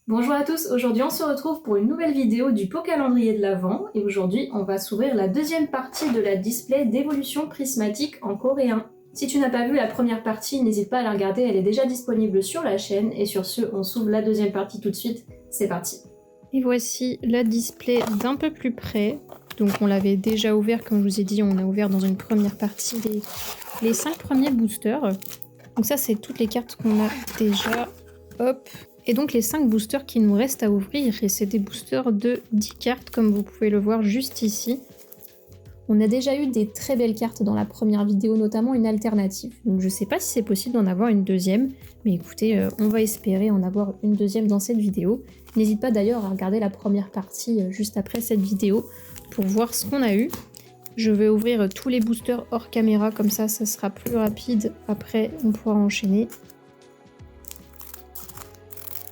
Bonjour à tous, aujourd'hui on se retrouve pour une nouvelle vidéo du pot calendrier de l'Avent et aujourd'hui on va s'ouvrir la deuxième partie de la display d'évolution prismatique en coréen. Si tu n'as pas vu la première partie, n'hésite pas à la regarder, elle est déjà disponible sur la chaîne et sur ce on s'ouvre la deuxième partie tout de suite, c'est parti. Et voici la display d'un peu plus près, donc on l'avait déjà ouvert comme je vous ai dit, on a ouvert dans une première partie les 5 premiers boosters. Donc ça c'est toutes les cartes qu'on a déjà, hop. Et donc les 5 boosters qui nous restent à ouvrir, et c'est des boosters de 10 cartes comme vous pouvez le voir juste ici. On a déjà eu des très belles cartes dans la première vidéo, notamment une alternative. Donc je sais pas si c'est possible d'en avoir une deuxième, mais écoutez, on va espérer en avoir une deuxième dans cette vidéo. N'hésite pas d'ailleurs à regarder la première partie juste après cette vidéo pour voir ce qu'on a eu. Je vais ouvrir tous les boosters hors caméra, comme ça sera plus rapide. Après, on pourra enchaîner.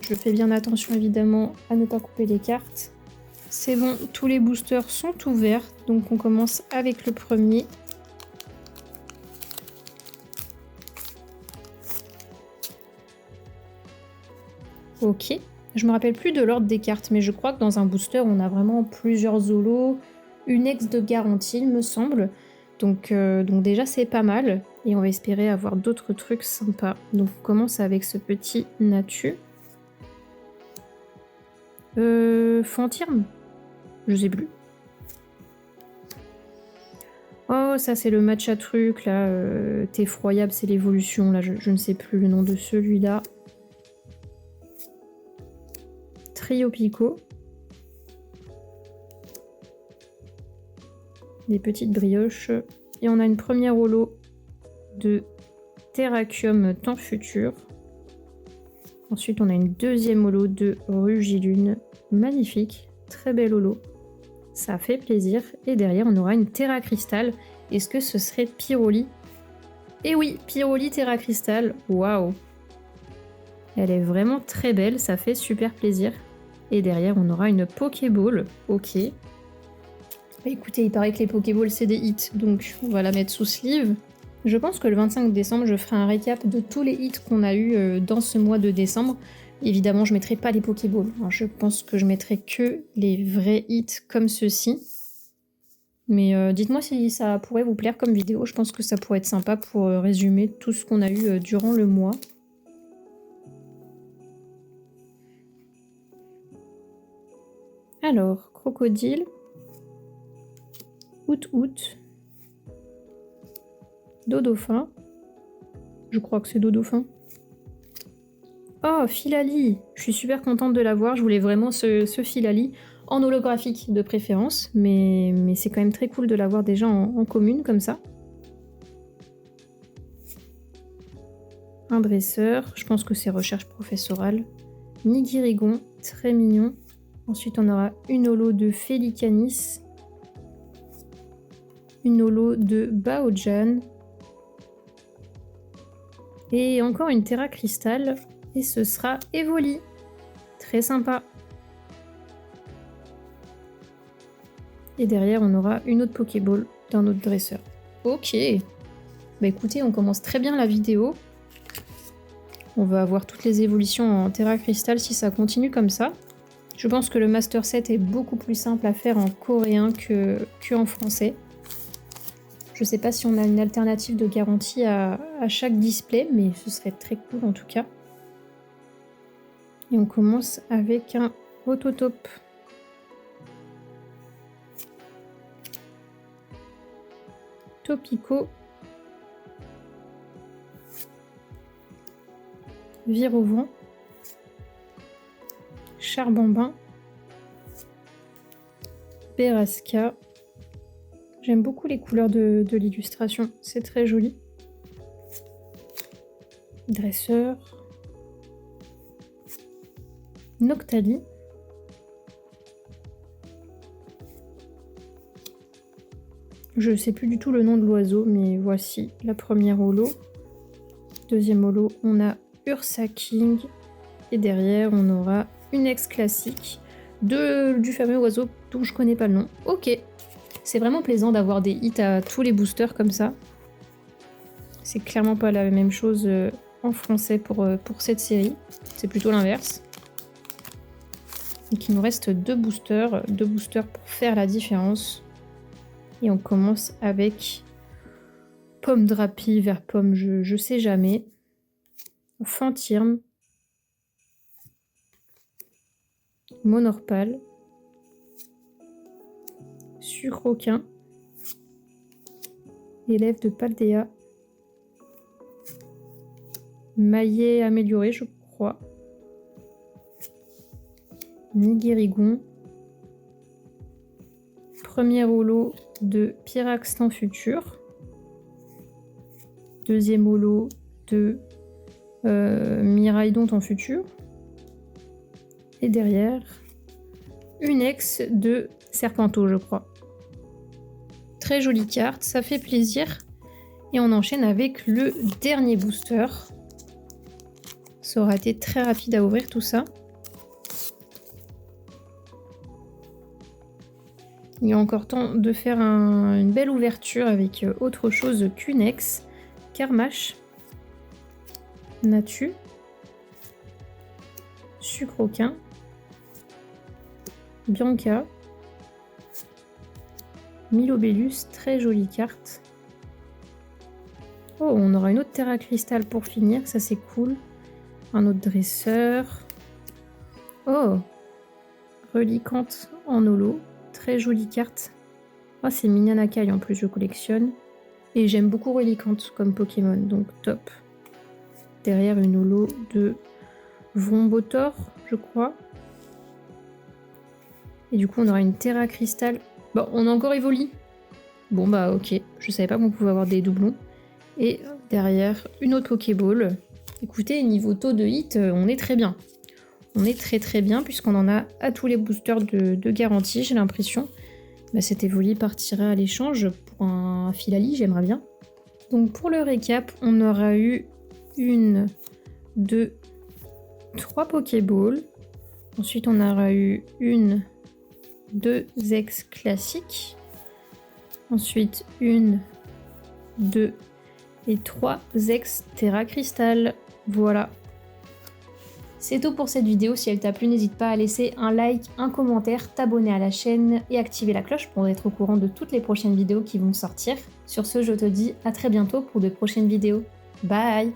Je fais bien attention évidemment à ne pas couper les cartes. C'est bon, tous les boosters sont ouverts, donc on commence avec le premier. Ok, je me rappelle plus de l'ordre des cartes, mais je crois que dans un booster, on a vraiment plusieurs holos, une ex de garantie, il me semble. Donc déjà, c'est pas mal. Et on va espérer avoir d'autres trucs sympas. Donc on commence avec ce petit Natu. Fantirme? Je sais plus. Oh, ça c'est le match à truc là. T'es effroyable, c'est l'évolution là. Je ne sais plus le nom de celui-là. Trio Pico. Des petites brioches. Et on a une première holo de Terrakium Temps Futur. Ensuite, on a une deuxième holo de Rugilune. Magnifique. Très belle holo. Ça fait plaisir. Et derrière, on aura une Terra Cristal. Est-ce que ce serait Pyroli? Eh oui, Pyroli Terra Cristal. Waouh! Elle est vraiment très belle, ça fait super plaisir. Et derrière, on aura une Pokéball. Ok. Bah écoutez, il paraît que les Pokéballs, c'est des hits, donc on va la mettre sous sleeve. Je pense que le 25 décembre, je ferai un récap de tous les hits qu'on a eu dans ce mois de décembre. Évidemment, je mettrai pas les Pokéballs. Alors, je pense que je mettrai que les vrais hits comme ceux-ci. Mais dites-moi si ça pourrait vous plaire comme vidéo. Je pense que ça pourrait être sympa pour résumer tout ce qu'on a eu durant le mois. Alors, Crocodile. Out. Dodophin. Je crois que c'est Dodophin. Oh, Philali! Je suis super contente de l'avoir. Je voulais vraiment ce Philali en holographique de préférence. Mais c'est quand même très cool de l'avoir déjà en commune comme ça. Un dresseur. Je pense que c'est recherche professorale. Nigirigon. Très mignon. Ensuite, on aura une holo de Félicanis. Une holo de Baojan. Et encore une Terra Cristal. Et ce sera Evoli. Très sympa. Et derrière, on aura une autre Pokéball d'un autre dresseur. Ok. Bah écoutez, on commence très bien la vidéo. On va avoir toutes les évolutions en Terra Cristal si ça continue comme ça. Je pense que le Master Set est beaucoup plus simple à faire en coréen que en français. Je sais pas si on a une alternative de garantie à chaque display, mais ce serait très cool en tout cas. Et on commence avec un Autotop. Topico. Vire au vent. Charbambin. Berasca. J'aime beaucoup les couleurs de l'illustration, c'est très joli. Dresseur. Noctali. Je sais plus du tout le nom de l'oiseau, mais voici la première holo. Deuxième holo, on a Ursa King. Et derrière, on aura une ex classique du fameux oiseau dont je connais pas le nom. Ok. C'est vraiment plaisant d'avoir des hits à tous les boosters comme ça. C'est clairement pas la même chose en français pour cette série. C'est plutôt l'inverse. Donc il nous reste 2 boosters pour faire la différence. Et on commence avec Pomme Drapi vers Pomme, je sais jamais. Fantirme. Monorpal. Sucroquin. Élève de Paldea. Maillet amélioré, je crois. Nigérigon. Premier holo de Pyraxtan Futur. Deuxième holo de Miraidon en futur. Et derrière, une ex de Serpenteau, je crois. Très jolie carte, ça fait plaisir. Et on enchaîne avec le dernier booster. Ça aura été très rapide à ouvrir tout ça. Il y a encore temps de faire une belle ouverture avec autre chose qu'une ex. Carmache. Natu. Sucroquin. Bianca. Milobellus, très jolie carte. Oh, on aura une autre Terra Cristal pour finir, ça c'est cool. Un autre dresseur. Oh, Reliquante en holo, très jolie carte. Oh, c'est Minanakai en plus, je collectionne. Et j'aime beaucoup Reliquante comme Pokémon, donc top. Derrière une holo de Vombotor, je crois. Et du coup, on aura une Terra Cristal. Bon, on a encore Evoli. Bon, bah ok. Je savais pas qu'on pouvait avoir des doublons. Et derrière, une autre Pokéball. Écoutez, niveau taux de hit, on est très bien. On est très bien, puisqu'on en a à tous les boosters de garantie, j'ai l'impression. Bah, cet Evoli partirait à l'échange pour un Filali, j'aimerais bien. Donc pour le récap, on aura eu 1, 2, 3 Pokéballs. Ensuite, on aura eu 1, 2 ex classiques. Ensuite, 1, 2 et 3 ex Terra Cristal. Voilà. C'est tout pour cette vidéo. Si elle t'a plu, n'hésite pas à laisser un like, un commentaire, t'abonner à la chaîne et activer la cloche pour être au courant de toutes les prochaines vidéos qui vont sortir. Sur ce, je te dis à très bientôt pour de prochaines vidéos. Bye!